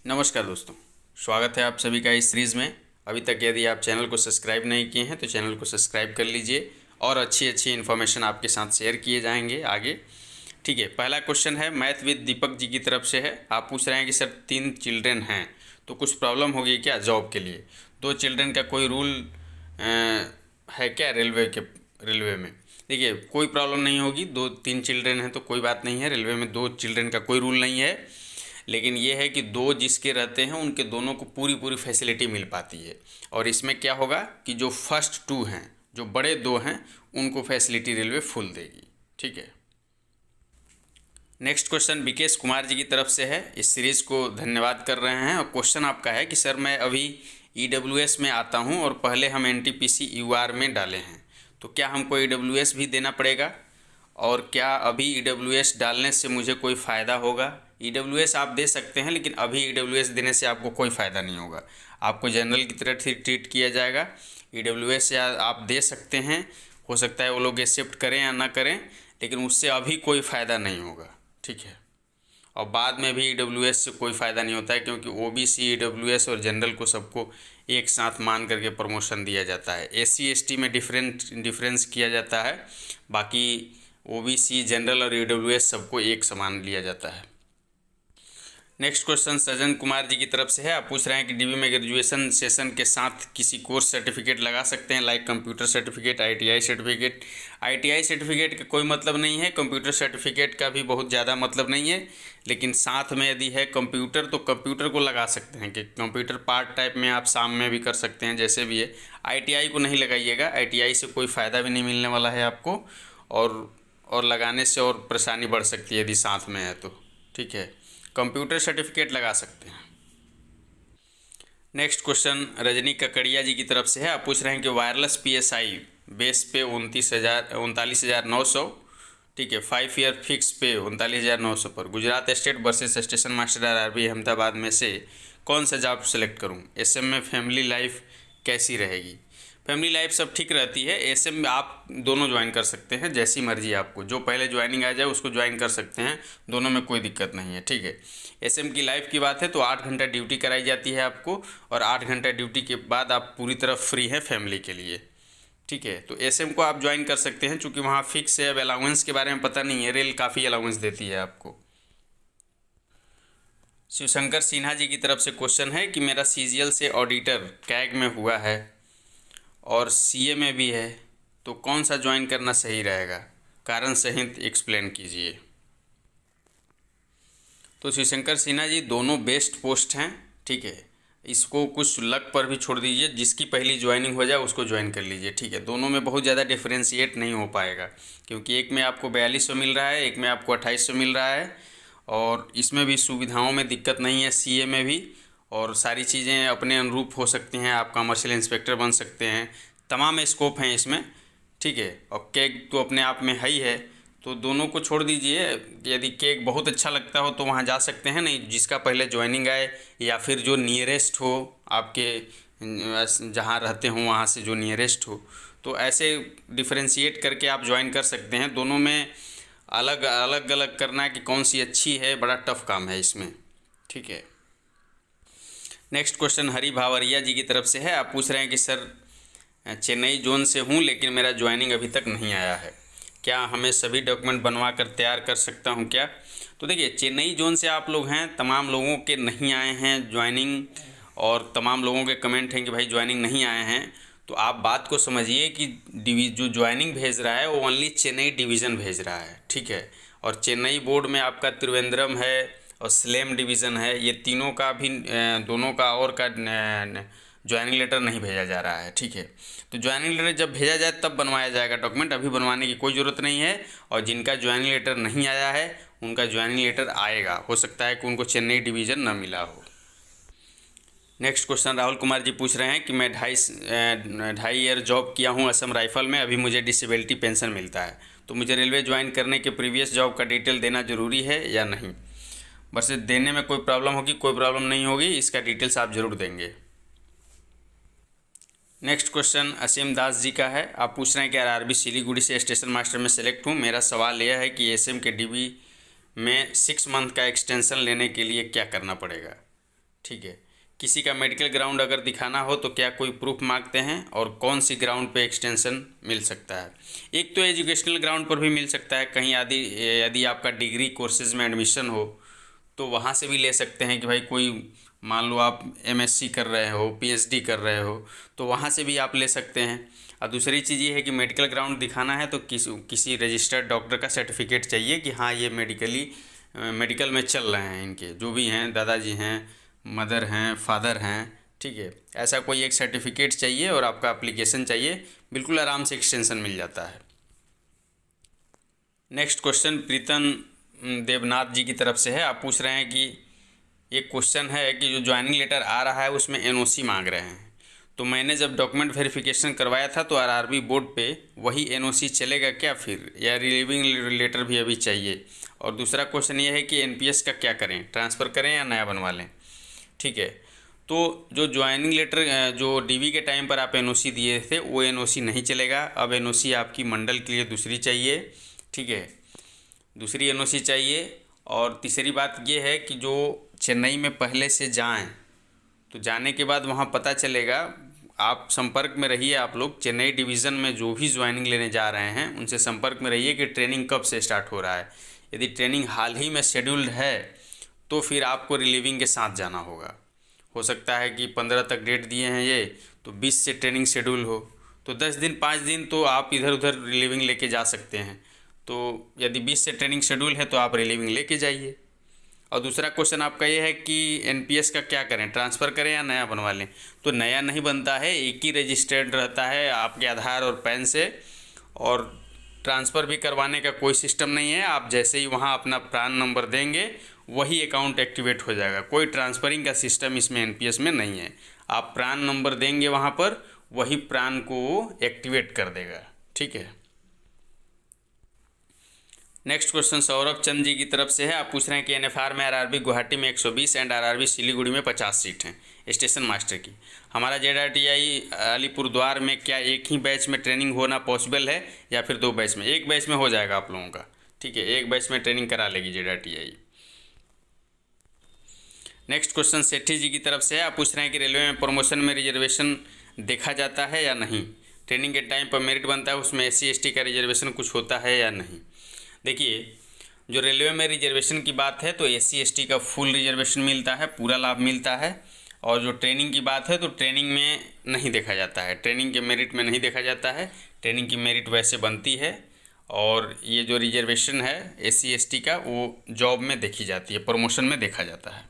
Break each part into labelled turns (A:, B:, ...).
A: नमस्कार दोस्तों, स्वागत है आप सभी का इस सीरीज़ में। अभी तक यदि आप चैनल को सब्सक्राइब नहीं किए हैं तो चैनल को सब्सक्राइब कर लीजिए और अच्छी अच्छी इन्फॉर्मेशन आपके साथ शेयर किए जाएंगे आगे। ठीक है, पहला क्वेश्चन है मैथ विद दीपक जी की तरफ से है। आप पूछ रहे हैं कि सर 3 चिल्ड्रन हैं तो कुछ प्रॉब्लम होगी क्या जॉब के लिए? 2 चिल्ड्रन का कोई रूल है क्या रेलवे में? देखिए, कोई प्रॉब्लम नहीं होगी। 2-3 चिल्ड्रन हैं तो कोई बात नहीं है। रेलवे में 2 चिल्ड्रन का कोई रूल नहीं है, लेकिन ये है कि 2 जिसके रहते हैं उनके दोनों को पूरी पूरी फैसिलिटी मिल पाती है। और इसमें क्या होगा कि जो फर्स्ट 2 हैं, जो बड़े 2 हैं, उनको फैसिलिटी रेलवे फुल देगी। ठीक है। नेक्स्ट क्वेश्चन विकेश कुमार जी की तरफ से है। इस सीरीज़ को धन्यवाद कर रहे हैं और क्वेश्चन आपका है कि सर मैं अभी ईडब्ल्यूएस में आता हूं और पहले हम एनटीपीसी यूआर में डाले हैं, तो क्या हमको ईडब्ल्यूएस भी देना पड़ेगा? और क्या अभी ईडब्ल्यूएस डालने से मुझे कोई फ़ायदा होगा? ईडब्ल्यूएस आप दे सकते हैं, लेकिन अभी ईडब्ल्यूएस देने से आपको कोई फ़ायदा नहीं होगा। आपको जनरल की तरह ट्रीट किया जाएगा। ईडब्ल्यूएस या आप दे सकते हैं, हो सकता है वो लोग एक्सेप्ट करें या ना करें, लेकिन उससे अभी कोई फ़ायदा नहीं होगा। ठीक है। और बाद में भी ईडब्ल्यूएस से कोई फ़ायदा नहीं होता है, क्योंकि ओबीसी, ईडब्ल्यूएस और जनरल को सबको एक साथ मान करके प्रमोशन दिया जाता है। एससी एसटी में डिफरेंस किया जाता है, बाकी ओबीसी, जनरल और ईडब्ल्यूएस सबको एक समान लिया जाता है। नेक्स्ट क्वेश्चन सज्जन कुमार जी की तरफ से है। आप पूछ रहे हैं कि डीबी में ग्रेजुएशन सेशन के साथ किसी कोर्स सर्टिफिकेट लगा सकते हैं, like computer certificate, ITI certificate. ITI certificate का कोई मतलब नहीं है, कंप्यूटर सर्टिफिकेट का भी बहुत ज़्यादा मतलब नहीं है, लेकिन साथ में यदि है कंप्यूटर तो कंप्यूटर को लगा सकते हैं कि कंप्यूटर पार्ट टाइप में आप शाम में भी कर सकते हैं, जैसे भी है। आईटीआई को नहीं लगाइएगा, आईटीआई से कोई फ़ायदा भी नहीं मिलने वाला है आपको, और लगाने से और परेशानी बढ़ सकती है यदि साथ में है तो। ठीक है, कंप्यूटर सर्टिफिकेट लगा सकते हैं। नेक्स्ट क्वेश्चन रजनी ककड़िया जी की तरफ से है। आप पूछ रहे हैं कि वायरलेस पीएसआई बेस पे 39,900, ठीक है, 5 ईयर फिक्स पे 39,900 पर Gujarat state versus station master RRB Ahmedabad में से कौन सा जॉब सेलेक्ट करूं? एसएम में फैमिली लाइफ कैसी रहेगी? फैमिली लाइफ सब ठीक रहती है। एसएम में आप दोनों ज्वाइन कर सकते हैं, जैसी मर्जी आपको, जो पहले ज्वाइनिंग आ जाए उसको ज्वाइन कर सकते हैं, दोनों में कोई दिक्कत नहीं है। ठीक है। एसएम की लाइफ की बात है तो 8 घंटा ड्यूटी कराई जाती है आपको, और 8 घंटा ड्यूटी के बाद आप पूरी तरह फ्री हैं फैमिली के लिए। ठीक है, तो एसएम को आप ज्वाइन कर सकते हैं, चूँकि वहाँ फिक्स है। अब अलाउंस के बारे में पता नहीं है, रेल काफ़ी अलाउंस देती है आपको। शिवशंकर सिन्हा जी की तरफ से क्वेश्चन है कि मेरा सीजीएल से ऑडिटर कैग में हुआ है और सीए में भी है, तो कौन सा ज्वाइन करना सही रहेगा? कारण सहित एक्सप्लेन कीजिए। तो शिवशंकर सिन्हा जी, दोनों बेस्ट पोस्ट हैं। ठीक है, इसको कुछ लक पर भी छोड़ दीजिए, जिसकी पहली ज्वाइनिंग हो जाए उसको ज्वाइन कर लीजिए। ठीक है, दोनों में बहुत ज़्यादा डिफ्रेंशिएट नहीं हो पाएगा, क्योंकि एक में आपको 4200 मिल रहा है, एक में आपको 2800 मिल रहा है, और इसमें भी सुविधाओं में दिक्कत नहीं है, सीए में भी, और सारी चीज़ें अपने अनुरूप हो सकती हैं। आप कमर्शियल इंस्पेक्टर बन सकते हैं, तमाम स्कोप हैं इसमें। ठीक है, और केक तो अपने आप में है ही है, तो दोनों को छोड़ दीजिए। यदि केक बहुत अच्छा लगता हो तो वहाँ जा सकते हैं, नहीं जिसका पहले ज्वाइनिंग आए, या फिर जो नियरेस्ट हो आपके, जहाँ रहते हो वहाँ से जो नियरेस्ट हो, तो ऐसे डिफ्रेंशिएट करके आप ज्वाइन कर सकते हैं। दोनों में अलग अलग अलग करना है कि कौन सी अच्छी है, बड़ा टफ काम है इसमें। ठीक है। नेक्स्ट क्वेश्चन हरी भावरिया जी की तरफ से है। आप पूछ रहे हैं कि सर चेन्नई जोन से हूँ, लेकिन मेरा ज्वाइनिंग अभी तक नहीं आया है, क्या हमें सभी डॉक्यूमेंट बनवा कर तैयार कर सकता हूँ क्या? तो देखिए, चेन्नई जोन से आप लोग हैं, तमाम लोगों के नहीं आए हैं ज्वाइनिंग, और तमाम लोगों के कमेंट हैं कि भाई ज्वाइनिंग नहीं आए हैं। तो आप बात को समझिए कि जो ज्वाइनिंग भेज रहा है वो ओनली चेन्नई डिवीज़न भेज रहा है। ठीक है, और चेन्नई बोर्ड में आपका त्रिवेंद्रम है और स्लेम डिवीज़न है, ये तीनों का भी दोनों का और का ज्वाइनिंग लेटर नहीं भेजा जा रहा है। ठीक है, तो ज्वाइनिंग लेटर जब भेजा जाए तब बनवाया जाएगा डॉक्यूमेंट, अभी बनवाने की कोई ज़रूरत नहीं है। और जिनका ज्वाइनिंग लेटर नहीं आया है उनका ज्वाइनिंग लेटर आएगा, हो सकता है कि उनको चेन्नई डिवीज़न न मिला हो। नेक्स्ट क्वेश्चन राहुल कुमार जी पूछ रहे हैं कि मैं 2.5 ईयर जॉब किया हूं असम राइफल में, अभी मुझे डिसेबिलिटी पेंशन मिलता है, तो मुझे रेलवे ज्वाइन करने के प्रीवियस जॉब का डिटेल देना ज़रूरी है या नहीं? बस देने में कोई प्रॉब्लम होगी? कोई प्रॉब्लम नहीं होगी, इसका डिटेल्स आप ज़रूर देंगे। नेक्स्ट क्वेश्चन असीम दास जी का है। आप पूछ रहे हैं कि आरआरबी सिलीगुड़ी से स्टेशन मास्टर में सेलेक्ट हूँ। मेरा सवाल यह है कि एसएम के डीबी में 6 मंथ का एक्सटेंशन लेने के लिए क्या करना पड़ेगा? ठीक है। किसी का मेडिकल ग्राउंड अगर दिखाना हो तो क्या कोई प्रूफ मांगते हैं और कौन सी ग्राउंड पे एक्सटेंशन मिल सकता है। एक तो एजुकेशनल ग्राउंड पर भी मिल सकता है, कहीं आदि यदि आपका डिग्री कोर्सेज में एडमिशन हो तो वहाँ से भी ले सकते हैं कि भाई कोई मान लो आप एमएससी कर रहे हो, पीएचडी कर रहे हो, तो वहाँ से भी आप ले सकते हैं। और दूसरी चीज़ ये है कि मेडिकल ग्राउंड दिखाना है तो किसी रजिस्टर्ड डॉक्टर का सर्टिफिकेट चाहिए कि हाँ ये मेडिकल में चल रहे हैं, इनके जो भी हैं, दादाजी हैं, मदर हैं, फादर हैं, ठीक है। ऐसा कोई एक सर्टिफिकेट चाहिए और आपका एप्लीकेशन चाहिए, बिल्कुल आराम से एक्सटेंशन मिल जाता है। नेक्स्ट क्वेश्चन प्रीतम देवनाथ जी की तरफ से है। आप पूछ रहे हैं कि एक क्वेश्चन है कि जो ज्वाइनिंग लेटर आ रहा है उसमें एनओसी मांग रहे हैं, तो मैंने जब डॉक्यूमेंट वेरिफिकेशन करवाया था तो आरआरबी बोर्ड पे वही एनओसी चलेगा क्या फिर, या रिलीविंग लेटर भी अभी चाहिए। और दूसरा क्वेश्चन ये है कि एनपीएस का क्या करें, ट्रांसफ़र करें या नया बनवा लें। ठीक है, तो जो ज्वाइनिंग लेटर जो डीवी के टाइम पर आप एनओसी दिए थे वो एनओसी नहीं चलेगा। अब एनओसी आपकी मंडल के लिए दूसरी चाहिए, ठीक है, दूसरी एनओसी चाहिए। और तीसरी बात ये है कि जो चेन्नई में पहले से जाएं तो जाने के बाद वहाँ पता चलेगा, आप संपर्क में रहिए। आप लोग चेन्नई डिवीज़न में जो भी ज्वाइनिंग लेने जा रहे हैं उनसे संपर्क में रहिए कि ट्रेनिंग कब से स्टार्ट हो रहा है। यदि ट्रेनिंग हाल ही में शेड्यूल्ड है तो फिर आपको रिलीविंग के साथ जाना होगा। हो सकता है कि 15 तक डेट दिए हैं ये, तो 20 से ट्रेनिंग शेड्यूल हो तो 10 दिन 5 दिन तो आप इधर उधर रिलीविंग लेके जा सकते हैं। तो यदि 20 से ट्रेनिंग शेड्यूल है तो आप रिलीविंग लेके जाइए। और दूसरा क्वेश्चन आपका ये है कि एनपीएस का क्या करें, ट्रांसफ़र करें या नया बनवा लें। तो नया नहीं बनता है, एक ही रजिस्टर्ड रहता है आपके आधार और पैन से, और ट्रांसफ़र भी करवाने का कोई सिस्टम नहीं है। आप जैसे ही वहाँ अपना प्रान नंबर देंगे वही अकाउंट एक्टिवेट हो जाएगा। कोई ट्रांसफ़रिंग का सिस्टम इसमें एनपीएस में नहीं है। आप प्रान नंबर देंगे वहाँ पर, वही प्रान को एक्टिवेट कर देगा, ठीक है। नेक्स्ट क्वेश्चन सौरभ चंद जी की तरफ से है। आप पूछ रहे हैं कि एनएफआर में आरआरबी गुवाहाटी में 120 एंड आरआरबी सिलीगुड़ी में 50 सीट हैं स्टेशन मास्टर की। हमारा जेडआरटीआई अलीपुरद्वार में क्या एक ही बैच में ट्रेनिंग होना पॉसिबल है या फिर 2 बैच में? एक बैच में हो जाएगा आप लोगों का, ठीक है, एक बैच में ट्रेनिंग करा लेगी जेडआरटीआई। नेक्स्ट क्वेश्चन सेठी जी की तरफ से है। आप पूछ रहे हैं कि रेलवे में प्रमोशन में रिजर्वेशन देखा जाता है या नहीं, ट्रेनिंग के टाइम पर मेरिट बनता है उसमें SC ST का रिजर्वेशन कुछ होता है या नहीं। देखिए, जो रेलवे में रिजर्वेशन की बात है तो SC ST का फुल रिजर्वेशन मिलता है, पूरा लाभ मिलता है। और जो ट्रेनिंग की बात है तो ट्रेनिंग में नहीं देखा जाता है, ट्रेनिंग के मेरिट में नहीं देखा जाता है। ट्रेनिंग की मेरिट वैसे बनती है, और ये जो रिजर्वेशन है SC ST का वो जॉब में देखी जाती है, प्रमोशन में देखा जाता है।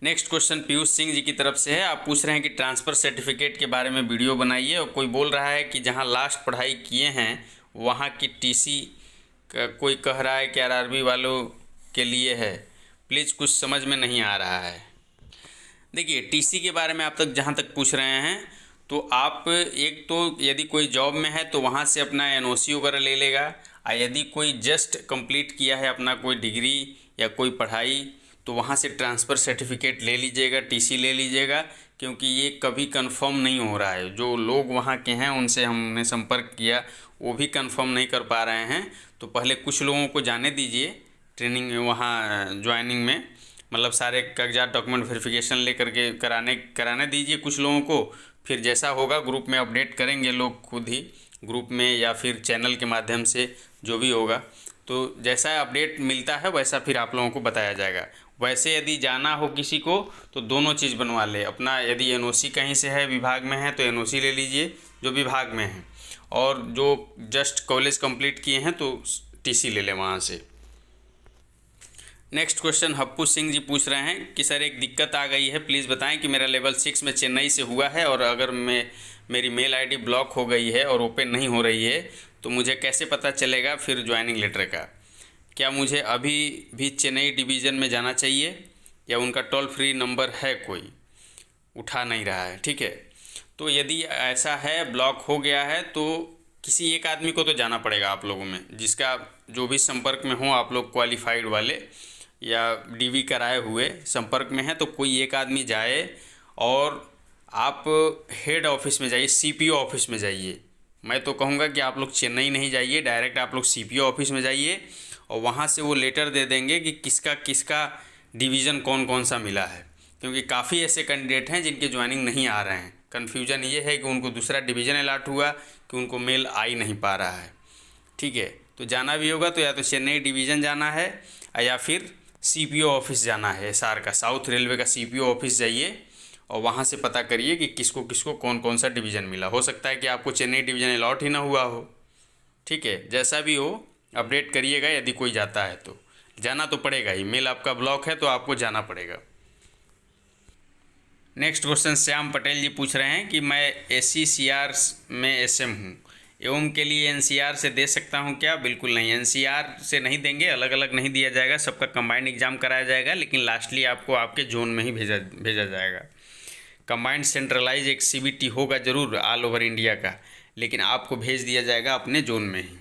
A: नेक्स्ट क्वेश्चन पीयूष सिंह जी की तरफ से है। आप पूछ रहे हैं कि ट्रांसफ़र सर्टिफिकेट के बारे में वीडियो बनाइए, और कोई बोल रहा है कि जहां लास्ट पढ़ाई किए हैं वहां की टीसी कोई कह रहा है कि आरआरबी वालों के लिए है। प्लीज़ कुछ समझ में नहीं आ रहा है। देखिए, टीसी के बारे में आप तक जहाँ तक पूछ रहे हैं तो आप एक तो यदि कोई जॉब में है तो वहाँ से अपना एनओसी वगैरह ले लेगा, और यदि कोई जस्ट कंप्लीट किया है अपना कोई डिग्री या कोई पढ़ाई तो वहाँ से ट्रांसफ़र सर्टिफिकेट ले लीजिएगा, टीसी ले लीजिएगा, क्योंकि ये कभी कंफर्म नहीं हो रहा है। जो लोग वहाँ के हैं उनसे हमने संपर्क किया, वो भी कंफर्म नहीं कर पा रहे हैं। तो पहले कुछ लोगों को जाने दीजिए ट्रेनिंग में, वहाँ ज्वाइनिंग में, मतलब सारे कागजात डॉक्यूमेंट वेरिफिकेशन ले करके कराने दीजिए कुछ लोगों को। फिर जैसा होगा ग्रुप में अपडेट करेंगे लोग खुद ही, ग्रुप में या फिर चैनल के माध्यम से जो भी होगा। तो जैसा अपडेट मिलता है वैसा फिर आप लोगों को बताया जाएगा। वैसे यदि जाना हो किसी को तो दोनों चीज़ बनवा ले अपना। यदि एनओसी कहीं से है, विभाग में है, तो एनओसी ले लीजिए जो विभाग में है, और जो जस्ट कॉलेज कंप्लीट किए हैं तो टीसी ले लें वहाँ से। नेक्स्ट क्वेश्चन हप्पू सिंह जी पूछ रहे हैं कि सर एक दिक्कत आ गई है, प्लीज़ बताएं कि मेरा लेवल 6 में चेन्नई से हुआ है, और अगर मेरी मेल आईडी ब्लॉक हो गई है और ओपन नहीं हो रही है तो मुझे कैसे पता चलेगा फिर ज्वाइनिंग लेटर का? क्या मुझे अभी भी चेन्नई डिवीज़न में जाना चाहिए, या उनका टोल फ्री नंबर है कोई, उठा नहीं रहा है? ठीक है, तो यदि ऐसा है, ब्लॉक हो गया है, तो किसी एक आदमी को तो जाना पड़ेगा आप लोगों में, जिसका जो भी संपर्क में हो आप लोग, क्वालिफाइड वाले या डीवी कराए हुए संपर्क में हैं, तो कोई एक आदमी जाए और आप हेड ऑफिस में जाइए, सीपीओ ऑफिस में जाइए। मैं तो कहूँगा कि आप लोग चेन्नई नहीं जाइए, डायरेक्ट आप लोग सीपीओ ऑफिस में जाइए, और वहाँ से वो लेटर दे देंगे कि किसका किसका डिवीज़न कौन कौन सा मिला है, क्योंकि काफ़ी ऐसे कैंडिडेट हैं जिनके ज्वाइनिंग नहीं आ रहे हैं। कन्फ्यूजन ये है कि उनको दूसरा डिवीज़न अलॉट हुआ कि उनको मेल आ ही नहीं पा रहा है। ठीक है, तो जाना भी होगा तो या तो चेन्नई डिवीज़न जाना है या फिर सीपीओ ऑफिस जाना है। एसआर का, साउथ रेलवे का सीपीओ ऑफिस जाइए और वहाँ से पता करिए कि किसको किसको कौन कौन सा डिवीज़न मिला। हो सकता है कि आपको चेन्नई डिवीज़न अलॉट ही ना हुआ हो। ठीक है, जैसा भी हो अपडेट करिएगा। यदि कोई जाता है तो जाना तो पड़ेगा ही, मेल आपका ब्लॉक है तो आपको जाना पड़ेगा। नेक्स्ट क्वेश्चन श्याम पटेल जी पूछ रहे हैं कि मैं SCCR में SM हूँ एवं के लिए NCR से दे सकता हूँ क्या? बिल्कुल नहीं, NCR से नहीं देंगे, अलग अलग नहीं दिया जाएगा, सबका कंबाइंड एग्जाम कराया जाएगा, लेकिन लास्टली आपको आपके जोन में ही भेजा जाएगा। कंबाइंड सेंट्रलाइज एक CBT होगा ज़रूर ऑल ओवर इंडिया का, लेकिन आपको भेज दिया जाएगा अपने जोन में ही।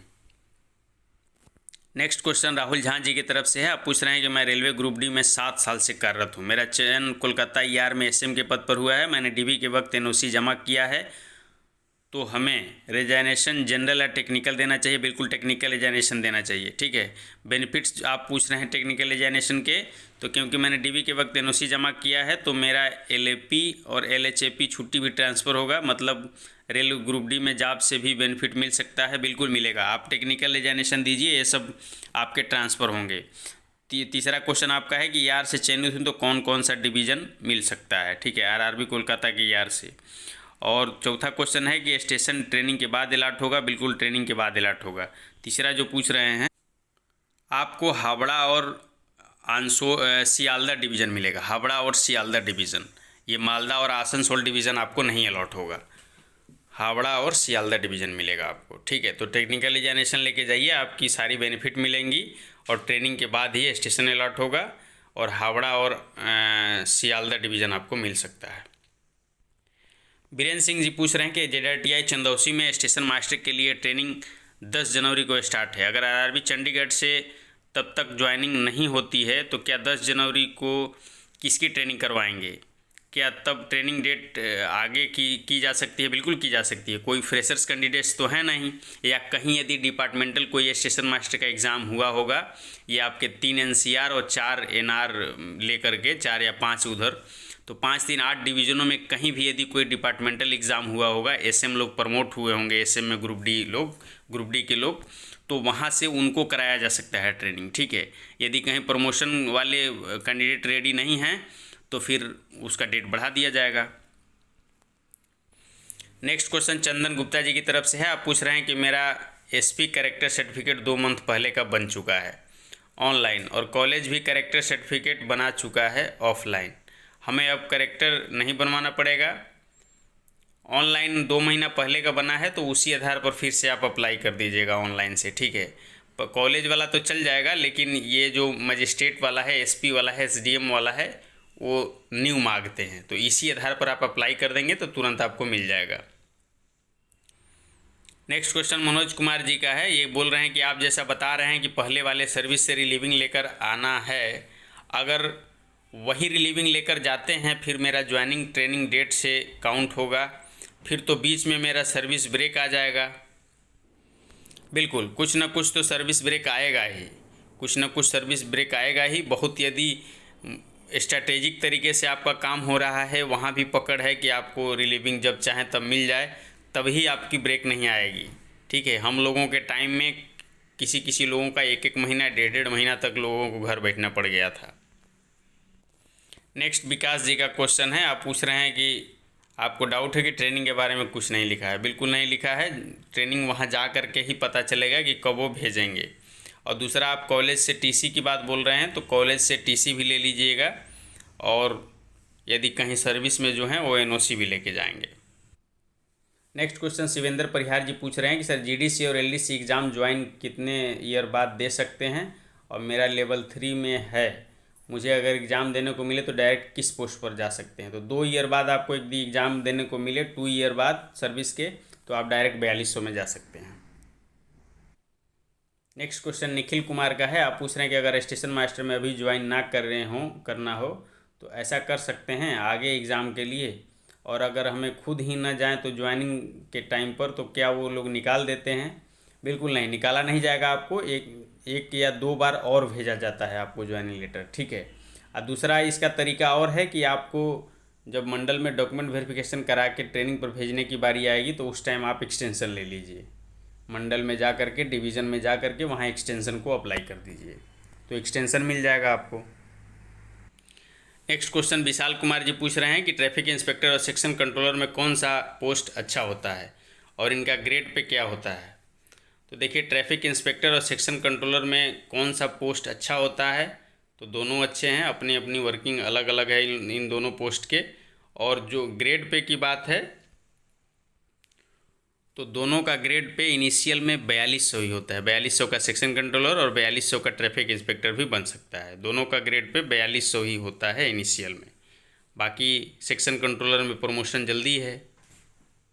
A: नेक्स्ट क्वेश्चन राहुल झा जी की तरफ से है। आप पूछ रहे हैं कि मैं रेलवे ग्रुप डी में 7 साल से कार्यरत हूँ। मेरा चयन कोलकाता ER में SM के पद पर हुआ है। मैंने DB के वक्त NOC जमा किया है, तो हमें रिजाइनेशन जनरल या टेक्निकल देना चाहिए? बिल्कुल टेक्निकल रिजाइनेशन देना चाहिए। ठीक है, बेनिफिट्स आप पूछ रहे हैं टेक्निकल रिजाइनेशन के, तो क्योंकि मैंने DB के वक्त NOC जमा किया है तो मेरा LAP और LHAP छुट्टी भी ट्रांसफ़र होगा, मतलब रेलवे ग्रुप डी में जॉब से भी बेनिफिट मिल सकता है, बिल्कुल मिलेगा। आप टेक्निकल रिजाइनेशन दीजिए, ये सब आपके ट्रांसफ़र होंगे। तीसरा क्वेश्चन आपका है कि ER से चयनित हूँ तो कौन कौन सा डिवीज़न मिल सकता है? ठीक है, RRB कोलकाता के ER से। और चौथा क्वेश्चन है कि स्टेशन ट्रेनिंग के बाद अलॉट होगा? बिल्कुल ट्रेनिंग के बाद अलॉट होगा। तीसरा जो पूछ रहे हैं, आपको हावड़ा और सियालदा डिवीज़न मिलेगा। हावड़ा और सियालदा डिवीज़न, ये मालदा और आसनसोल डिवीज़न आपको नहीं अलॉट होगा। हावड़ा और सियालदा डिवीज़न मिलेगा आपको। ठीक है, तो टेक्निकल एग्जामिनेशन लेके जाइए, आपकी सारी बेनिफिट मिलेंगी और ट्रेनिंग के बाद ही स्टेशन अलॉट होगा और हावड़ा और सियालदा डिवीज़न आपको मिल सकता है। बीरेंद्र सिंह जी पूछ रहे हैं कि JDTI चंदौसी में स्टेशन मास्टर के लिए ट्रेनिंग 10 जनवरी को स्टार्ट है। अगर RRB चंडीगढ़ से तब तक ज्वाइनिंग नहीं होती है तो क्या 10 जनवरी को किसकी ट्रेनिंग करवाएंगे? क्या तब ट्रेनिंग डेट आगे की जा सकती है? बिल्कुल की जा सकती है। कोई फ्रेशर्स कैंडिडेट्स तो है नहीं, या कहीं यदि डिपार्टमेंटल कोई स्टेशन मास्टर का एग्ज़ाम हुआ होगा, ये आपके 3 NCR और 4 NR लेकर के 4 या 5 उधर, तो 5 3 8 डिवीज़नों में कहीं भी यदि कोई डिपार्टमेंटल एग्ज़ाम हुआ होगा, SM लोग प्रमोट हुए होंगे, SM में ग्रुप डी के लोग, तो वहाँ से उनको कराया जा सकता है ट्रेनिंग। ठीक है, यदि कहीं प्रमोशन वाले कैंडिडेट रेडी नहीं हैं तो फिर उसका डेट बढ़ा दिया जाएगा। नेक्स्ट क्वेश्चन चंदन गुप्ता जी की तरफ से है। आप पूछ रहे हैं कि मेरा SP कैरेक्टर सर्टिफिकेट 2 मंथ पहले का बन चुका है ऑनलाइन, और कॉलेज भी कैरेक्टर सर्टिफिकेट बना चुका है ऑफलाइन। हमें अब कैरेक्टर नहीं बनवाना पड़ेगा, ऑनलाइन 2 महीना पहले का बना है तो उसी आधार पर फिर से आप अप्लाई कर दीजिएगा ऑनलाइन से। ठीक है, कॉलेज वाला तो चल जाएगा, लेकिन ये जो मजिस्ट्रेट वाला है, SP वाला है, SDM वाला है, वो न्यू मांगते हैं, तो इसी आधार पर आप अप्लाई कर देंगे तो तुरंत आपको मिल जाएगा। नेक्स्ट क्वेश्चन मनोज कुमार जी का है। ये बोल रहे हैं कि आप जैसा बता रहे हैं कि पहले वाले सर्विस से रिलीविंग लेकर आना है, अगर वही रिलीविंग लेकर जाते हैं फिर मेरा ज्वाइनिंग ट्रेनिंग डेट से काउंट होगा, फिर तो बीच में मेरा सर्विस ब्रेक आ जाएगा। बिल्कुल, कुछ ना कुछ तो सर्विस ब्रेक आएगा ही, कुछ ना कुछ सर्विस ब्रेक आएगा ही। बहुत यदि स्ट्रैटेजिक तरीके से आपका काम हो रहा है, वहाँ भी पकड़ है कि आपको रिलीविंग जब चाहें तब मिल जाए, तभी आपकी ब्रेक नहीं आएगी। ठीक है, हम लोगों के टाइम में किसी लोगों का 1 महीना 1.5 महीना तक लोगों को घर बैठना पड़ गया था। नेक्स्ट विकास जी का क्वेश्चन है। आप पूछ रहे हैं कि आपको डाउट है कि ट्रेनिंग के बारे में कुछ नहीं लिखा है। बिल्कुल नहीं लिखा है, ट्रेनिंग वहाँ जा कर के ही पता चलेगा कि कब वो भेजेंगे। और दूसरा, आप कॉलेज से TC की बात बोल रहे हैं तो कॉलेज से TC भी ले लीजिएगा, और यदि कहीं सर्विस में जो है वो NOC भी लेके जाएंगे। नेक्स्ट क्वेश्चन शिवेंद्र परिहार जी पूछ रहे हैं कि सर GDC और LDC एग्ज़ाम ज्वाइन कितने ईयर बाद दे सकते हैं, और मेरा लेवल 3 में है, मुझे अगर एग्ज़ाम देने को मिले तो डायरेक्ट किस पोस्ट पर जा सकते हैं? तो 2 ईयर बाद आपको यदि एग्ज़ाम देने को मिले, 2 ईयर बाद सर्विस के, तो आप डायरेक्ट 4200 में जा सकते हैं। नेक्स्ट क्वेश्चन निखिल कुमार का है। आप पूछ रहे हैं कि अगर स्टेशन मास्टर में अभी ज्वाइन ना करना हो तो ऐसा कर सकते हैं आगे एग्ज़ाम के लिए, और अगर हमें खुद ही ना जाएं तो ज्वाइनिंग के टाइम पर तो क्या वो लोग निकाल देते हैं? बिल्कुल नहीं, निकाला नहीं जाएगा आपको, एक या 2 बार और भेजा जाता है आपको ज्वाइनिंग लेटर। ठीक है, और दूसरा इसका तरीका और है कि आपको जब मंडल में डॉक्यूमेंट वेरिफिकेशन करा के ट्रेनिंग पर भेजने की बारी आएगी तो उस टाइम आप एक्सटेंशन ले लीजिए, मंडल में जा करके डिवीज़न में जा करके वहाँ एक्सटेंशन को अप्लाई कर दीजिए, तो एक्सटेंशन मिल जाएगा आपको। नेक्स्ट क्वेश्चन विशाल कुमार जी पूछ रहे हैं कि ट्रैफिक इंस्पेक्टर और सेक्शन कंट्रोलर में कौन सा पोस्ट अच्छा होता है और इनका ग्रेड पे क्या होता है। तो देखिए, ट्रैफिक इंस्पेक्टर और सेक्शन कंट्रोलर में कौन सा पोस्ट अच्छा होता है, तो दोनों अच्छे हैं, अपनी अपनी वर्किंग अलग अलग है इन दोनों पोस्ट के। और जो ग्रेड पे की बात है तो दोनों का ग्रेड पे इनिशियल में 4200 ही होता है। 4200 का सेक्शन कंट्रोलर और 4200 का ट्रैफिक इंस्पेक्टर भी बन सकता है। दोनों का ग्रेड पे 4200 ही होता है इनिशियल में। बाकी सेक्शन कंट्रोलर में प्रमोशन जल्दी है,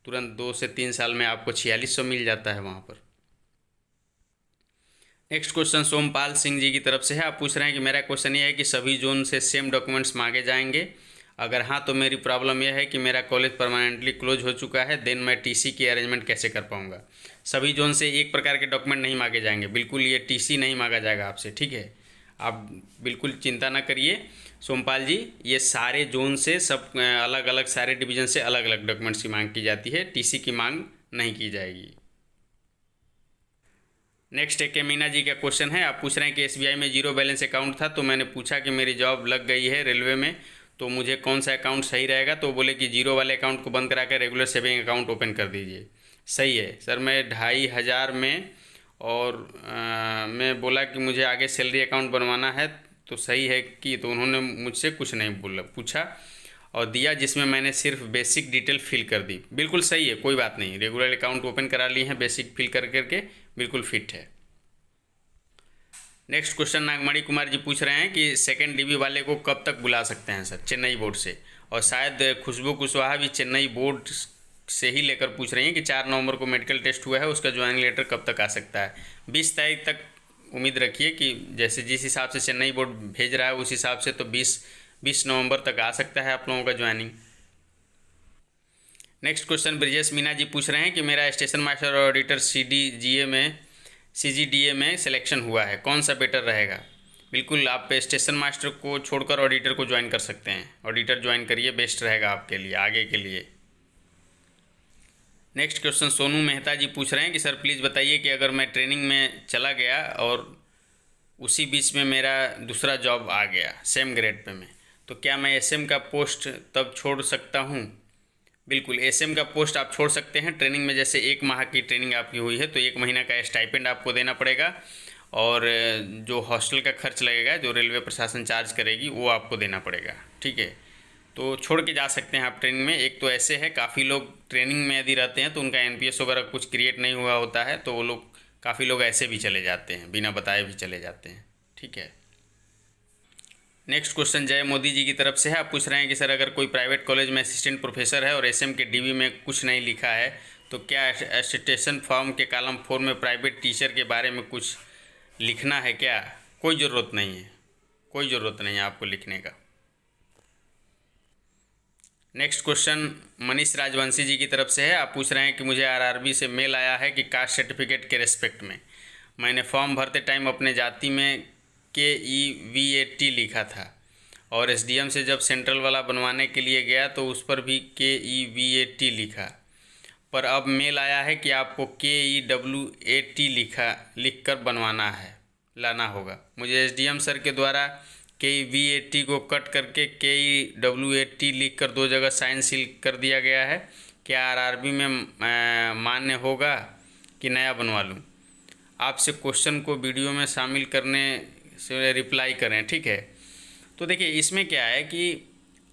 A: तुरंत 2 से 3 साल में आपको 4600 मिल जाता है वहाँ पर। नेक्स्ट क्वेश्चन सोमपाल सिंह जी की तरफ से है। आप पूछ रहे हैं कि मेरा क्वेश्चन ये है कि सभी जोन से सेम डॉक्यूमेंट्स मांगे जाएंगे, अगर हाँ तो मेरी प्रॉब्लम यह है कि मेरा कॉलेज परमानेंटली क्लोज हो चुका है, देन मैं टीसी की अरेंजमेंट कैसे कर पाऊँगा। सभी जोन से एक प्रकार के डॉक्यूमेंट नहीं मांगे जाएंगे, बिल्कुल ये टीसी नहीं मांगा जाएगा आपसे, ठीक है। आप बिल्कुल चिंता ना करिए सोमपाल जी, ये सारे जोन से सब अलग अलग सारे डिवीज़न से अलग अलग डॉक्यूमेंट्स की मांग की जाती है, टीसी की मांग नहीं की जाएगी। नेक्स्ट एक मीना जी का क्वेश्चन है। आप पूछ रहे हैं कि एसबीआई में जीरो बैलेंस अकाउंट था, तो मैंने पूछा कि मेरी जॉब लग गई है रेलवे में, तो मुझे कौन सा अकाउंट सही रहेगा। तो बोले कि जीरो वाले अकाउंट को बंद करा कर रेगुलर सेविंग अकाउंट ओपन कर दीजिए। सही है सर, मैं 2500 में और मैं बोला कि मुझे आगे सैलरी अकाउंट बनवाना है, तो सही है कि, तो उन्होंने मुझसे कुछ नहीं बोला, पूछा और दिया, जिसमें मैंने सिर्फ बेसिक डिटेल फिल कर दी। बिल्कुल सही है, कोई बात नहीं, रेगुलर अकाउंट ओपन करा लिए हैं, बेसिक फिल कर करके बिल्कुल फिट है। नेक्स्ट क्वेश्चन नागमणि कुमार जी पूछ रहे हैं कि सेकंड डीबी वाले को कब तक बुला सकते हैं सर, चेन्नई बोर्ड से। और शायद खुशबू कुशवाहा भी चेन्नई बोर्ड से ही लेकर पूछ रही हैं कि 4 नवंबर को मेडिकल टेस्ट हुआ है, उसका ज्वाइनिंग लेटर कब तक आ सकता है। 20 तारीख तक उम्मीद रखिए कि जैसे जिस हिसाब से चेन्नई बोर्ड भेज रहा है उस हिसाब से तो 20 नवंबर तक आ सकता है आप लोगों का joining. Next question Brijesh Meena ji पूछ रहे हैं कि मेरा स्टेशन मास्टर और ऑडिटर CGDA में सिलेक्शन हुआ है, कौन सा बेटर रहेगा। बिल्कुल आप स्टेशन मास्टर को छोड़कर ऑडिटर को ज्वाइन कर सकते हैं, ऑडिटर ज्वाइन करिए, बेस्ट रहेगा आपके लिए आगे के लिए। नेक्स्ट क्वेश्चन सोनू मेहता जी पूछ रहे हैं कि सर प्लीज़ बताइए कि अगर मैं ट्रेनिंग में चला गया और उसी बीच में मेरा दूसरा जॉब आ गया सेम ग्रेड पे में, तो क्या मैं SM का पोस्ट तब छोड़ सकता हूँ। बिल्कुल SM का पोस्ट आप छोड़ सकते हैं। ट्रेनिंग में जैसे 1 माह की ट्रेनिंग आपकी हुई है तो 1 महीना का स्टाइपेंड आपको देना पड़ेगा, और जो हॉस्टल का खर्च लगेगा जो रेलवे प्रशासन चार्ज करेगी वो आपको देना पड़ेगा, ठीक है। तो छोड़ के जा सकते हैं आप ट्रेनिंग में। एक तो ऐसे है, काफ़ी लोग ट्रेनिंग में यदि रहते हैं तो उनका NPS वगैरह कुछ क्रिएट नहीं हुआ होता है, तो वो लोग काफ़ी लोग ऐसे भी चले जाते हैं, बिना बताए भी चले जाते हैं, ठीक है। नेक्स्ट क्वेश्चन जय मोदी जी की तरफ से है। आप पूछ रहे हैं कि सर अगर कोई प्राइवेट कॉलेज में असिस्टेंट प्रोफेसर है और SM के DB में कुछ नहीं लिखा है, तो क्या अटेस्टेशन फॉर्म के कॉलम 4 में प्राइवेट टीचर के बारे में कुछ लिखना है क्या। कोई ज़रूरत नहीं है, कोई ज़रूरत नहीं है आपको लिखने का। नेक्स्ट क्वेश्चन मनीष राजवंशी जी की तरफ से है। आप पूछ रहे हैं कि मुझे RRB से मेल आया है कि कास्ट सर्टिफिकेट के रेस्पेक्ट में मैंने फॉर्म भरते टाइम अपने जाति में KEVAT लिखा था, और SDM से जब सेंट्रल वाला बनवाने के लिए गया तो उस पर भी KEVAT लिखा, पर अब मेल आया है कि आपको KEWAT लिख कर बनवाना है, लाना होगा। मुझे SDM सर के द्वारा KEVAT को कट करके KEWAT लिख कर 2 जगह साइन सील कर दिया गया है। क्या RRB में मान्य होगा कि नया बनवा लूँ। आपसे क्वेश्चन को वीडियो में शामिल करने से रिप्लाई करें, ठीक है। तो देखिए इसमें क्या है कि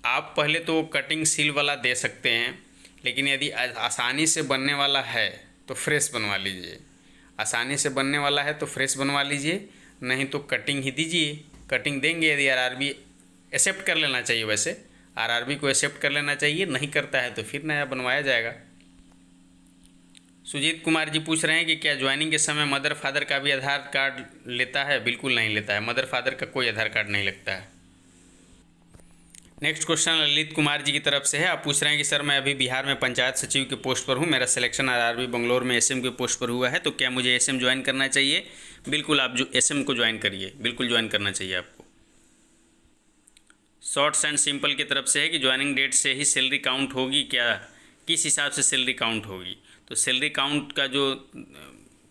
A: आप पहले तो कटिंग सील वाला दे सकते हैं, लेकिन यदि आसानी से बनने वाला है तो फ्रेश बनवा लीजिए। आसानी से बनने वाला है तो फ्रेश बनवा लीजिए, नहीं तो कटिंग ही दीजिए। कटिंग देंगे यदि RRB एक्सेप्ट कर लेना चाहिए, वैसे RRB को एक्सेप्ट कर लेना चाहिए, नहीं करता है तो फिर नया बनवाया जाएगा। सुजीत कुमार जी पूछ रहे हैं कि क्या ज्वाइनिंग के समय मदर फादर का भी आधार कार्ड लेता है। बिल्कुल नहीं लेता है, मदर फादर का कोई आधार कार्ड नहीं लगता है। नेक्स्ट क्वेश्चन ललित कुमार जी की तरफ से है। आप पूछ रहे हैं कि सर मैं अभी बिहार में पंचायत सचिव के पोस्ट पर हूँ, मेरा सिलेक्शन RRB बंगलोर में SM के पोस्ट पर हुआ है, तो क्या मुझे SM ज्वाइन करना चाहिए। बिल्कुल आप जो SM को ज्वाइन करिए, बिल्कुल ज्वाइन करना चाहिए आपको। शॉर्ट्स एंड सिंपल की तरफ से है कि ज्वाइनिंग डेट से ही सैलरी काउंट होगी क्या, किस हिसाब से सैलरी काउंट होगी। तो सैलरी काउंट का जो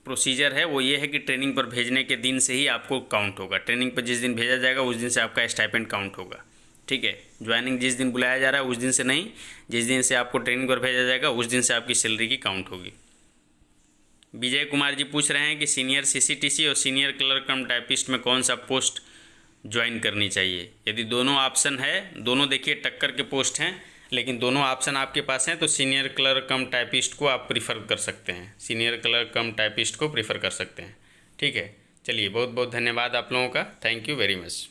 A: प्रोसीजर है वो ये है कि ट्रेनिंग पर भेजने के दिन से ही आपको काउंट होगा। ट्रेनिंग पर जिस दिन भेजा जाएगा उस दिन से आपका स्टाइपेंड काउंट होगा, ठीक है। ज्वाइनिंग जिस दिन बुलाया जा रहा है उस दिन से नहीं, जिस दिन से आपको ट्रेनिंग पर भेजा जाएगा उस दिन से आपकी सैलरी की काउंट होगी। विजय कुमार जी पूछ रहे हैं कि सीनियर सीसीटीसी और सीनियर क्लर्क कम टाइपिस्ट में कौन सा पोस्ट ज्वाइन करनी चाहिए। यदि दोनों ऑप्शन है, दोनों देखिए टक्कर के पोस्ट हैं, लेकिन दोनों ऑप्शन आपके पास हैं तो सीनियर क्लर्क कम टाइपिस्ट को आप प्रीफर कर सकते हैं, सीनियर क्लर्क कम टाइपिस्ट को प्रीफर कर सकते हैं, ठीक है। चलिए, बहुत बहुत धन्यवाद आप लोगों का, थैंक यू वेरी मच।